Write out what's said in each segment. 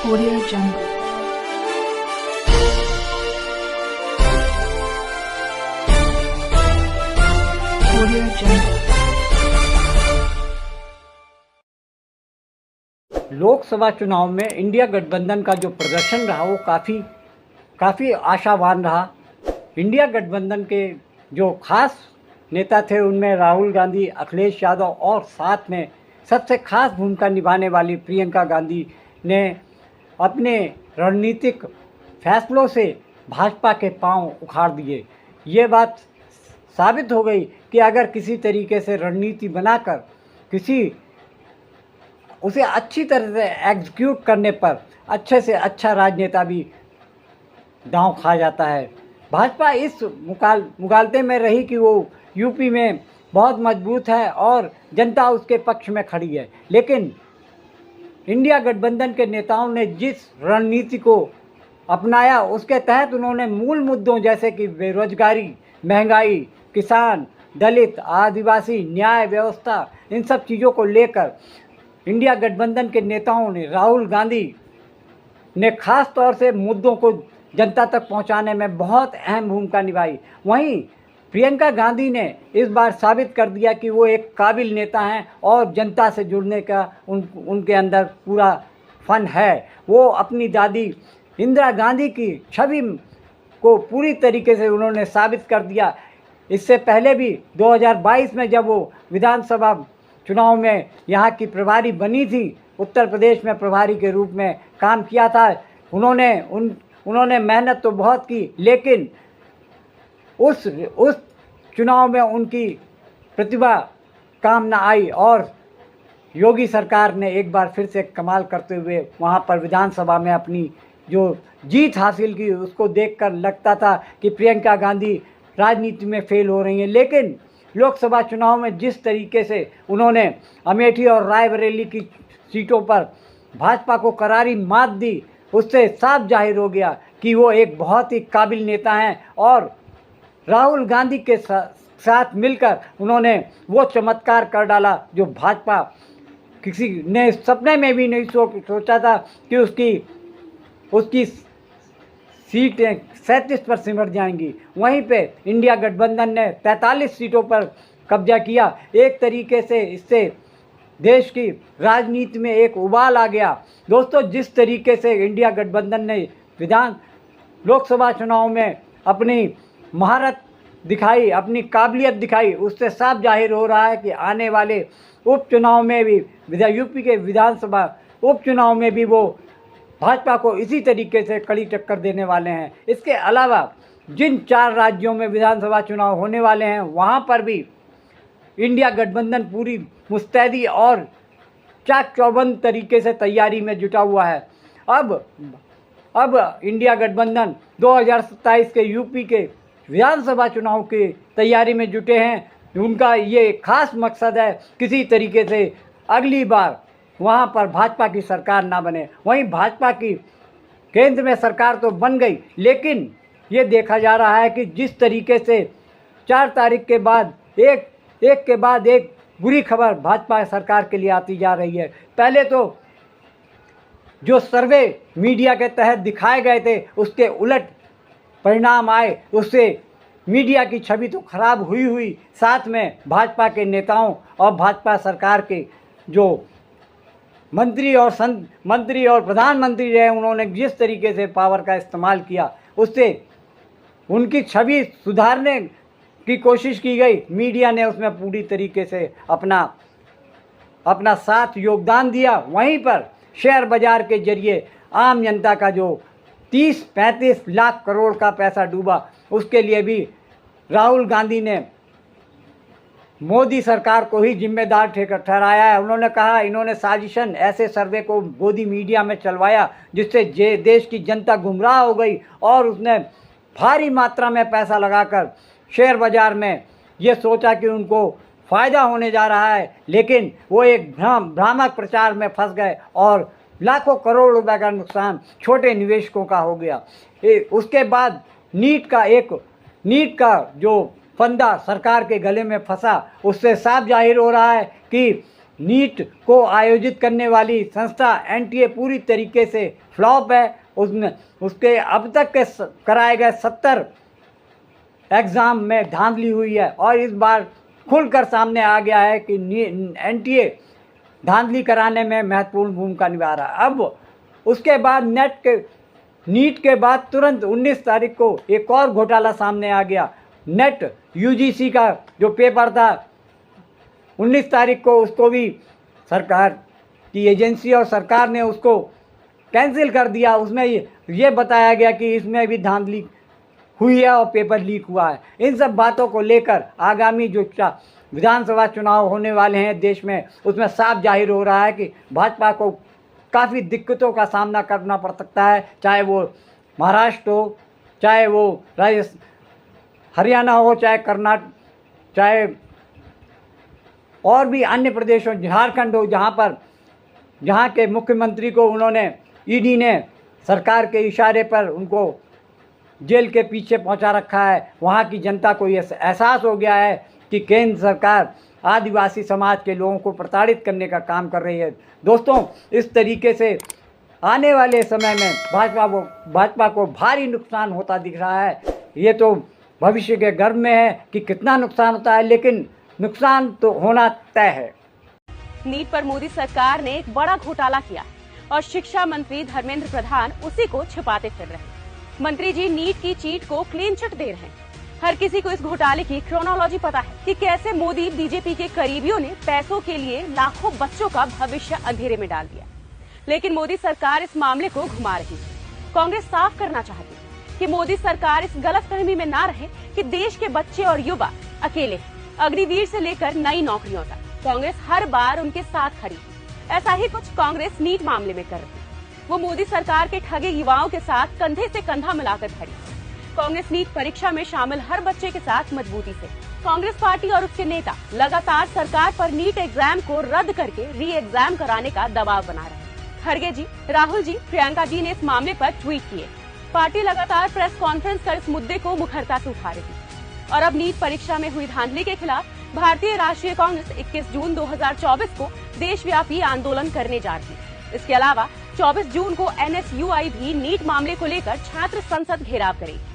Audio Jungle. Audio Jungle. Lok Sabha चुनाव में India गठबंधन का जो प्रदर्शन रहा वो काफ़ी आशावान रहा। इंडिया गठबंधन के जो खास नेता थे उनमें राहुल गांधी, अखिलेश यादव और साथ में सबसे खास भूमिका निभाने वाली प्रियंका गांधी ने अपने रणनीतिक फैसलों से भाजपा के पांव उखाड़ दिए। ये बात साबित हो गई कि अगर किसी तरीके से रणनीति बनाकर उसे अच्छी तरह से एग्जीक्यूट करने पर अच्छे से अच्छा राजनेता भी दांव खा जाता है। भाजपा इस मुगालते में रही कि वो यूपी में बहुत मजबूत है और जनता उसके पक्ष में खड़ी है, लेकिन इंडिया गठबंधन के नेताओं ने जिस रणनीति को अपनाया उसके तहत उन्होंने मूल मुद्दों जैसे कि बेरोजगारी, महंगाई, किसान, दलित, आदिवासी, न्याय व्यवस्था, इन सब चीज़ों को लेकर इंडिया गठबंधन के नेताओं ने, राहुल गांधी ने खास तौर से मुद्दों को जनता तक पहुंचाने में बहुत अहम भूमिका निभाई। वहीं प्रियंका गांधी ने इस बार साबित कर दिया कि वो एक काबिल नेता हैं और जनता से जुड़ने का उनके अंदर पूरा फन है। वो अपनी दादी इंदिरा गांधी की छवि को पूरी तरीके से उन्होंने साबित कर दिया। इससे पहले भी 2022 में जब वो विधानसभा चुनाव में यहाँ की प्रभारी बनी थी, उत्तर प्रदेश में प्रभारी के रूप में काम किया था। उन्होंने मेहनत तो बहुत की, लेकिन उस चुनाव में उनकी प्रतिभा काम न आई और योगी सरकार ने एक बार फिर से कमाल करते हुए वहाँ पर विधानसभा में अपनी जो जीत हासिल की, उसको देखकर लगता था कि प्रियंका गांधी राजनीति में फेल हो रही हैं। लेकिन लोकसभा चुनाव में जिस तरीके से उन्होंने अमेठी और रायबरेली की सीटों पर भाजपा को करारी मात दी, उससे साफ जाहिर हो गया कि वो एक बहुत ही काबिल नेता हैं और राहुल गांधी के साथ मिलकर उन्होंने वो चमत्कार कर डाला जो भाजपा किसी ने सपने में भी नहीं सोचा था कि उसकी सीटें 37 पर सिमट जाएंगी। वहीं पे इंडिया गठबंधन ने 43 सीटों पर कब्जा किया। एक तरीके से इससे देश की राजनीति में एक उबाल आ गया। दोस्तों, जिस तरीके से इंडिया गठबंधन ने लोकसभा चुनाव में अपनी महारत दिखाई, अपनी काबिलियत दिखाई, उससे साफ जाहिर हो रहा है कि आने वाले उपचुनाव में भी, यूपी के विधानसभा उपचुनाव में भी वो भाजपा को इसी तरीके से कड़ी टक्कर देने वाले हैं। इसके अलावा जिन 4 राज्यों में विधानसभा चुनाव होने वाले हैं वहाँ पर भी इंडिया गठबंधन पूरी मुस्तैदी और चाक चौबंद तरीके से तैयारी में जुटा हुआ है। अब इंडिया गठबंधन 2027 के यूपी के विधानसभा चुनाव की तैयारी में जुटे हैं। उनका ये खास मकसद है किसी तरीके से अगली बार वहाँ पर भाजपा की सरकार ना बने। वहीं भाजपा की केंद्र में सरकार तो बन गई, लेकिन ये देखा जा रहा है कि जिस तरीके से 4 तारीख के बाद एक के बाद एक बुरी खबर भाजपा सरकार के लिए आती जा रही है। पहले तो जो सर्वे मीडिया के तहत दिखाए गए थे उसके उलट परिणाम आए, उससे मीडिया की छवि तो खराब हुई साथ में भाजपा के नेताओं और भाजपा सरकार के जो मंत्री और प्रधानमंत्री रहे, उन्होंने जिस तरीके से पावर का इस्तेमाल किया उससे उनकी छवि सुधारने की कोशिश की गई। मीडिया ने उसमें पूरी तरीके से अपना साथ योगदान दिया। वहीं पर शेयर बाजार के जरिए आम जनता का जो 30-35 लाख करोड़ का पैसा डूबा, उसके लिए भी राहुल गांधी ने मोदी सरकार को ही जिम्मेदार ठहराया है। उन्होंने कहा इन्होंने साजिशन ऐसे सर्वे को गोदी मीडिया में चलवाया जिससे देश की जनता गुमराह हो गई और उसने भारी मात्रा में पैसा लगाकर शेयर बाज़ार में ये सोचा कि उनको फ़ायदा होने जा रहा है, लेकिन वो एक भ्रामक प्रचार में फंस गए और लाखों करोड़ रुपए का नुकसान छोटे निवेशकों का हो गया। उसके बाद नीट का जो फंदा सरकार के गले में फंसा, उससे साफ जाहिर हो रहा है कि नीट को आयोजित करने वाली संस्था एनटीए पूरी तरीके से फ्लॉप है। उसमें उसके अब तक के कराए गए 70 एग्ज़ाम में धांधली हुई है और इस बार खुलकर सामने आ गया है कि एनटीए धांधली कराने में महत्वपूर्ण भूमिका निभा रहा है। अब उसके बाद नीट के बाद तुरंत 19 तारीख को एक और घोटाला सामने आ गया। नेट यूजीसी का जो पेपर था 19 तारीख को उसको भी सरकार की एजेंसी और सरकार ने उसको कैंसिल कर दिया। उसमें ये बताया गया कि इसमें भी धांधली हुई है और पेपर लीक हुआ है। इन सब बातों को लेकर आगामी जो विधानसभा चुनाव होने वाले हैं देश में, उसमें साफ जाहिर हो रहा है कि भाजपा को काफ़ी दिक्कतों का सामना करना पड़ सकता है, चाहे वो महाराष्ट्र हो, चाहे वो हरियाणा हो, चाहे कर्नाटक, चाहे और भी अन्य प्रदेश हो, झारखंड हो, जहाँ के मुख्यमंत्री को ईडी ने सरकार के इशारे पर उनको जेल के पीछे पहुंचा रखा है। वहाँ की जनता को ये एहसास हो गया है कि केंद्र सरकार आदिवासी समाज के लोगों को प्रताड़ित करने का काम कर रही है। दोस्तों, इस तरीके से आने वाले समय में भाजपा को भारी नुकसान होता दिख रहा है। ये तो भविष्य के गर्भ में है कि कितना नुकसान होता है, लेकिन नुकसान तो होना तय है। नीट पर मोदी सरकार ने एक बड़ा घोटाला किया और शिक्षा मंत्री धर्मेंद्र प्रधान उसी को छिपाते फिर रहे हैं। मंत्री जी नीट की चीट को क्लीन चिट दे रहे हैं। हर किसी को इस घोटाले की क्रोनोलॉजी पता है कि कैसे मोदी बीजेपी के करीबियों ने पैसों के लिए लाखों बच्चों का भविष्य अंधेरे में डाल दिया। लेकिन मोदी सरकार इस मामले को घुमा रही है। कांग्रेस साफ करना चाहती है कि मोदी सरकार इस गलतफहमी में ना रहे कि देश के बच्चे और युवा अकेले हैं। अग्निवीर से लेकर नई नौकरियों तक कांग्रेस हर बार उनके साथ खड़ी थी। ऐसा ही कुछ कांग्रेस नीट मामले में कर रही है। वो मोदी सरकार के ठगे युवाओं के साथ कंधे से कंधा मिलाकर खड़ी है। कांग्रेस नीट परीक्षा में शामिल हर बच्चे के साथ मजबूती से। कांग्रेस पार्टी और उसके नेता लगातार सरकार पर नीट एग्जाम को रद्द करके री एग्जाम कराने का दबाव बना रहे हैं। खड़गे जी, राहुल जी, प्रियंका जी ने इस मामले पर ट्वीट किए। पार्टी लगातार प्रेस कॉन्फ्रेंस कर इस मुद्दे को मुखरता से उठा रही है। और अब नीट परीक्षा में हुई धांधली के खिलाफ भारतीय राष्ट्रीय कांग्रेस 21 जून 2024 को देशव्यापी आंदोलन करने जा रही है। इसके अलावा 24 जून को एनएसयूआई भी नीट मामले को लेकर छात्र संसद घेराव करेगी।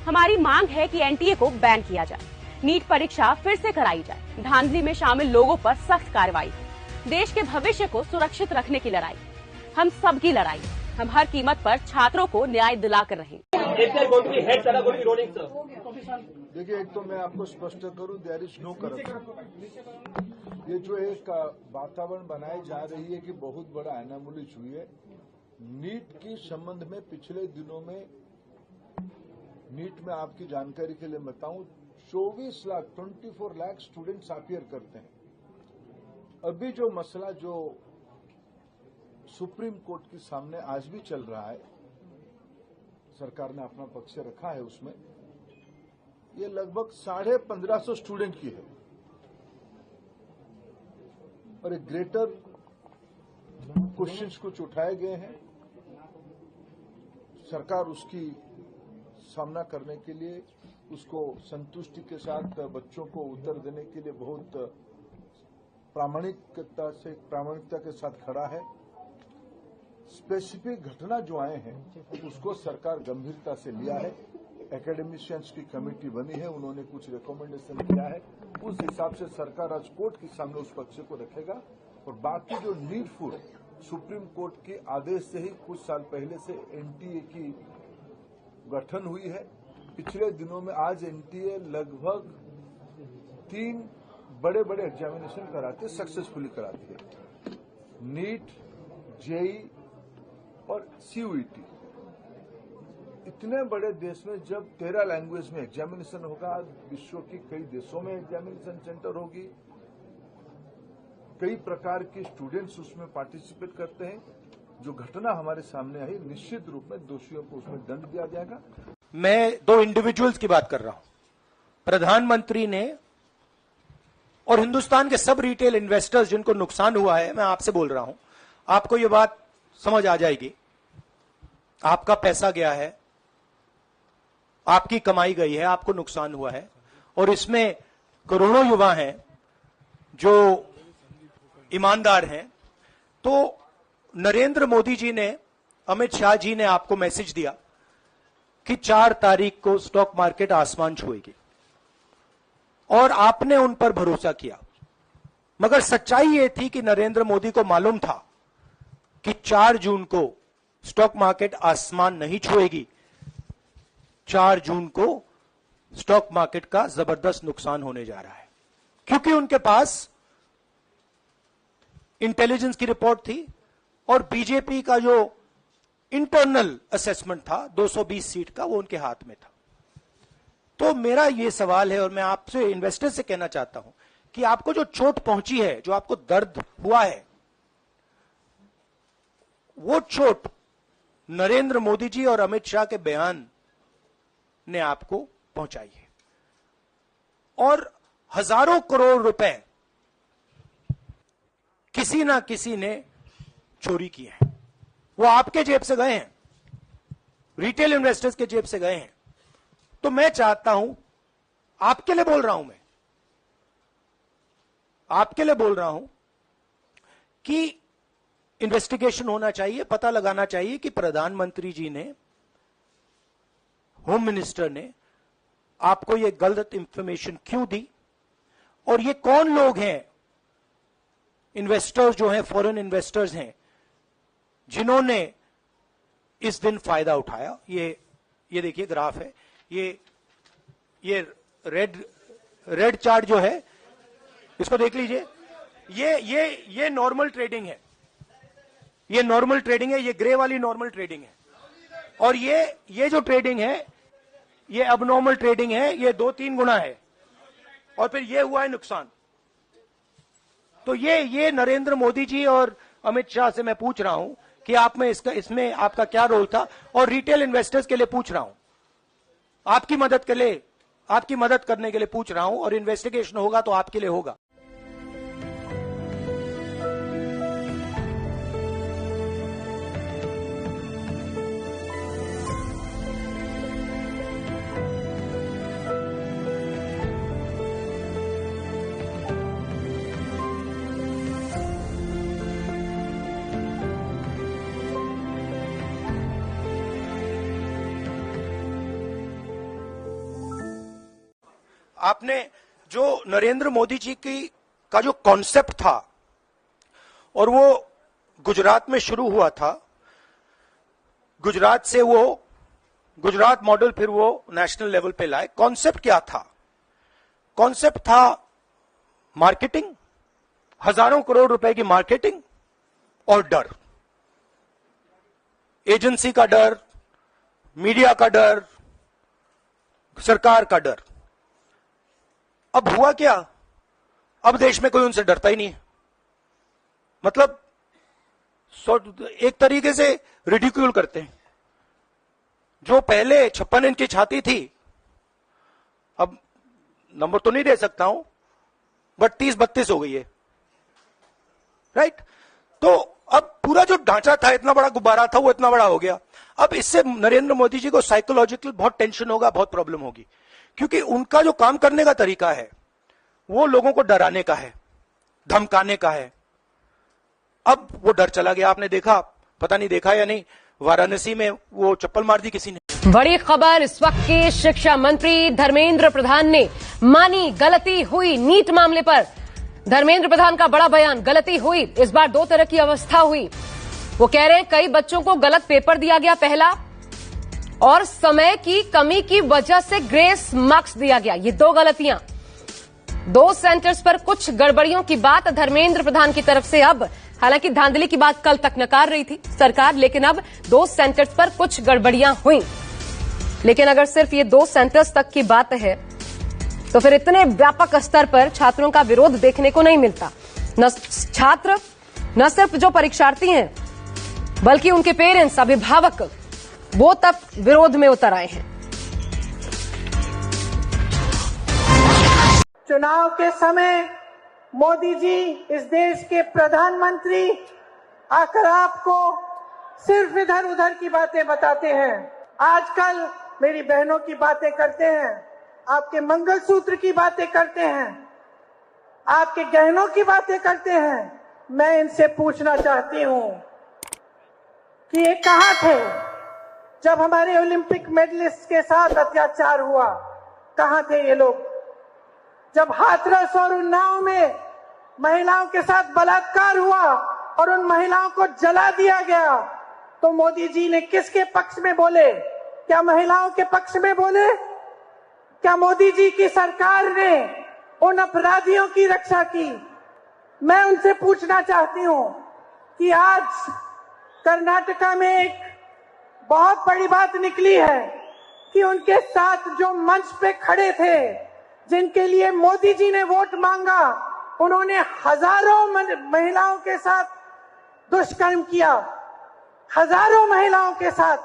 हमारी मांग है कि एनटीए को बैन किया जाए, नीट परीक्षा फिर से कराई जाए, धांधली में शामिल लोगों पर सख्त कार्रवाई। देश के भविष्य को सुरक्षित रखने की लड़ाई हम सबकी लड़ाई। हम हर कीमत पर छात्रों को न्याय दिलाकर रहेंगे। देखिए, एक तो मैं आपको स्पष्ट करूं, देयर इज नो करप्शन। ये जो एक वातावरण बनाई जा रही है कि बहुत बड़ा एनामोलीज हुई है नीट के संबंध में। पिछले दिनों में नीट में आपकी जानकारी के लिए बताऊं 24 लाख स्टूडेंट्स अपीयर करते हैं। अभी जो मसला जो सुप्रीम कोर्ट के सामने आज भी चल रहा है, सरकार ने अपना पक्ष रखा है उसमें, ये लगभग 1550 स्टूडेंट की है और एक ग्रेटर क्वेश्चंस कुछ उठाए गए हैं। सरकार उसकी सामना करने के लिए, उसको संतुष्टि के साथ बच्चों को उत्तर देने के लिए बहुत प्रामाणिकता के साथ खड़ा है। स्पेसिफिक घटना जो आए हैं उसको सरकार गंभीरता से लिया है। एकेडमिशियंस की कमेटी बनी है, उन्होंने कुछ रिकमेंडेशन किया है, उस हिसाब से सरकार आज कोर्ट के सामने उस पक्ष को रखेगा। और बाकी जो नीडफुल सुप्रीम कोर्ट के आदेश से ही कुछ साल पहले से एनटीए की गठन हुई है। पिछले दिनों में आज एनटीए लगभग 3 बड़े बड़े एग्जामिनेशन कराते, सक्सेसफुली कराती है। नीट, जेई और सीयूईटी। इतने बड़े देश में जब 13 लैंग्वेज में एग्जामिनेशन होगा, विश्व के कई देशों में एग्जामिनेशन सेंटर होगी, कई प्रकार के स्टूडेंट्स उसमें पार्टिसिपेट करते हैं। जो घटना हमारे सामने आई, निश्चित रूप में दोषियों को उसमें दंड दिया जाएगा। मैं 2 इंडिविजुअल्स की बात कर रहा हूं, प्रधानमंत्री ने और हिंदुस्तान के सब रिटेल इन्वेस्टर्स जिनको नुकसान हुआ है। मैं आपसे बोल रहा हूं, आपको यह बात समझ आ जाएगी। आपका पैसा गया है, आपकी कमाई गई है, आपको नुकसान हुआ है और इसमें करोड़ों युवा हैं जो ईमानदार हैं, तो नरेंद्र मोदी जी ने, अमित शाह जी ने आपको मैसेज दिया कि 4 तारीख को स्टॉक मार्केट आसमान छुएगी और आपने उन पर भरोसा किया। मगर सच्चाई यह थी कि नरेंद्र मोदी को मालूम था कि 4 जून को स्टॉक मार्केट आसमान नहीं छुएगी। 4 जून को स्टॉक मार्केट का जबरदस्त नुकसान होने जा रहा है, क्योंकि उनके पास इंटेलिजेंस की रिपोर्ट थी और बीजेपी का जो इंटरनल असेसमेंट था 220 सीट का, वो उनके हाथ में था। तो मेरा यह सवाल है और मैं आपसे, इन्वेस्टर से कहना चाहता हूं कि आपको जो चोट पहुंची है, जो आपको दर्द हुआ है, वो चोट नरेंद्र मोदी जी और अमित शाह के बयान ने आपको पहुंचाई है। और हजारों करोड़ रुपए किसी ना किसी ने चोरी किए हैं। वो आपके जेब से गए हैं, रिटेल इन्वेस्टर्स के जेब से गए हैं। तो मैं चाहता हूं, आपके लिए बोल रहा हूं, मैं आपके लिए बोल रहा हूं कि इन्वेस्टिगेशन होना चाहिए, पता लगाना चाहिए कि प्रधानमंत्री जी ने, होम मिनिस्टर ने आपको यह गलत इंफॉर्मेशन क्यों दी और ये कौन लोग हैं, इन्वेस्टर्स जो हैं, फॉरेन इन्वेस्टर्स हैं, जिन्होंने इस दिन फायदा उठाया। ये देखिए ग्राफ है, ये रेड चार्ट जो है, इसको देख लीजिए। ये नॉर्मल ट्रेडिंग है, ये नॉर्मल ट्रेडिंग है, ये ग्रे वाली नॉर्मल ट्रेडिंग है। और ये जो ट्रेडिंग है, ये अबनॉर्मल ट्रेडिंग है, ये 2-3 गुना है। और फिर ये हुआ है नुकसान। तो ये नरेंद्र मोदी जी और अमित शाह से मैं पूछ रहा हूं कि आप में इसमें आपका क्या रोल था, और रिटेल इन्वेस्टर्स के लिए पूछ रहा हूं, आपकी मदद करने के लिए पूछ रहा हूं, और इन्वेस्टिगेशन होगा तो आपके लिए होगा। आपने जो नरेंद्र मोदी जी का जो कॉन्सेप्ट था, और वो गुजरात में शुरू हुआ था, गुजरात से वो गुजरात मॉडल फिर वो नेशनल लेवल पे लाए। कॉन्सेप्ट क्या था? कॉन्सेप्ट था मार्केटिंग, हजारों करोड़ रुपए की मार्केटिंग और डर, एजेंसी का डर, मीडिया का डर, सरकार का डर। अब हुआ क्या? अब देश में कोई उनसे डरता ही नहीं है। मतलब एक तरीके से रिडिक्यूल करते हैं। जो पहले 56 इंच की छाती थी, अब नंबर तो नहीं दे सकता हूं, बट 30-32 हो गई है, राइट? तो अब पूरा जो ढांचा था, इतना बड़ा गुब्बारा था, वो इतना बड़ा हो गया। अब इससे नरेंद्र मोदी जी को साइकोलॉजिकल बहुत टेंशन होगा, बहुत प्रॉब्लम होगी, क्योंकि उनका जो काम करने का तरीका है वो लोगों को डराने का है, धमकाने का है। अब वो डर चला गया। आपने देखा, पता नहीं देखा या नहीं, वाराणसी में वो चप्पल मार दी किसी ने। बड़ी खबर इस वक्त के शिक्षा मंत्री धर्मेंद्र प्रधान ने मानी गलती हुई नीट मामले पर। धर्मेंद्र प्रधान का बड़ा बयान, गलती हुई। इस बार 2 तरह की अवस्था हुई। वो कह रहे हैं कई बच्चों को गलत पेपर दिया गया पहला, और समय की कमी की वजह से ग्रेस मार्क्स दिया गया। ये 2 गलतियां, 2 सेंटर्स पर कुछ गड़बड़ियों की बात धर्मेंद्र प्रधान की तरफ से। अब हालांकि धांधली की बात कल तक नकार रही थी सरकार, लेकिन अब 2 सेंटर्स पर कुछ गड़बड़ियां हुई। लेकिन अगर सिर्फ ये 2 सेंटर्स तक की बात है तो फिर इतने व्यापक स्तर पर छात्रों का विरोध देखने को नहीं मिलता। छात्र न सिर्फ जो परीक्षार्थी हैं, बल्कि उनके पेरेंट्स, अभिभावक, वो तक विरोध में उतर आए हैं। चुनाव के समय मोदी जी, इस देश के प्रधानमंत्री, आकर आपको सिर्फ इधर उधर की बातें बताते हैं। आजकल मेरी बहनों की बातें करते हैं, आपके मंगलसूत्र की बातें करते हैं, आपके गहनों की बातें करते हैं, मैं इनसे पूछना चाहती हूं कि ये कहां थे जब हमारे ओलंपिक मेडलिस्ट के साथ अत्याचार हुआ? कहां थे ये लोग जब हाथरस और उन्नाव में महिलाओं के साथ बलात्कार हुआ और उन महिलाओं को जला दिया गया? तो मोदी जी ने किसके पक्ष में बोले? क्या महिलाओं के पक्ष में बोले? क्या मोदी जी की सरकार ने उन अपराधियों की रक्षा की? मैं उनसे पूछना चाहती हूं कि आज कर्नाटका में एक बहुत बड़ी बात निकली है कि उनके साथ जो मंच पे खड़े थे, जिनके लिए मोदी जी ने वोट मांगा, उन्होंने हजारों महिलाओं के साथ दुष्कर्म किया, हजारों महिलाओं के साथ।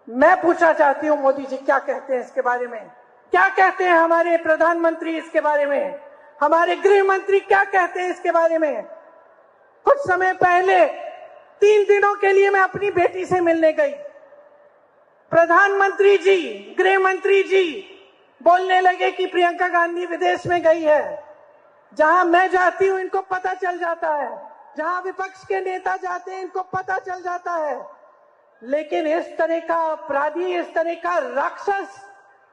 मैं पूछना चाहती हूं मोदी जी क्या कहते हैं इसके बारे में? क्या कहते हैं हमारे प्रधानमंत्री इसके बारे में? हमारे गृह मंत्री क्या कहते हैं इसके बारे में? कुछ समय पहले 3 दिनों के लिए मैं अपनी बेटी से मिलने गई। प्रधानमंत्री जी, गृह मंत्री जी बोलने लगे कि प्रियंका गांधी विदेश में गई है। जहां मैं जाती हूं इनको पता चल जाता है, जहां विपक्ष के नेता जाते हैं इनको पता चल जाता है। लेकिन इस तरह का अपराधी, इस तरह का राक्षस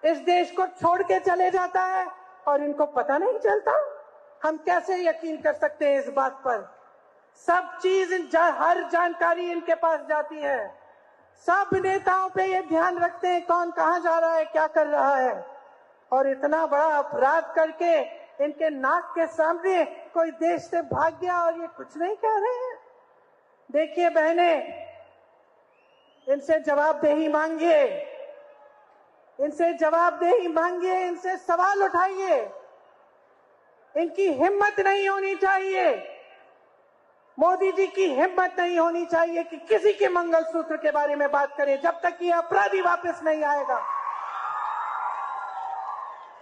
इस देश को छोड़ के चले जाता है और इनको पता नहीं चलता। हम कैसे यकीन कर सकते हैं इस बात पर? सब चीज, हर जानकारी इनके पास जाती है। सब नेताओं पे ये ध्यान रखते हैं कौन कहां जा रहा है, क्या कर रहा है। और इतना बड़ा अपराध करके इनके नाक के सामने कोई देश से भाग गया और ये कुछ नहीं कह रहे हैं। देखिए बहने, इनसे जवाबदेही मांगिए, इनसे जवाबदेही मांगिए, इनसे सवाल उठाइए। इनकी हिम्मत नहीं होनी चाहिए, मोदी जी की हिम्मत नहीं होनी चाहिए कि किसी के मंगलसूत्र के बारे में बात करें जब तक ये अपराधी वापस नहीं आएगा।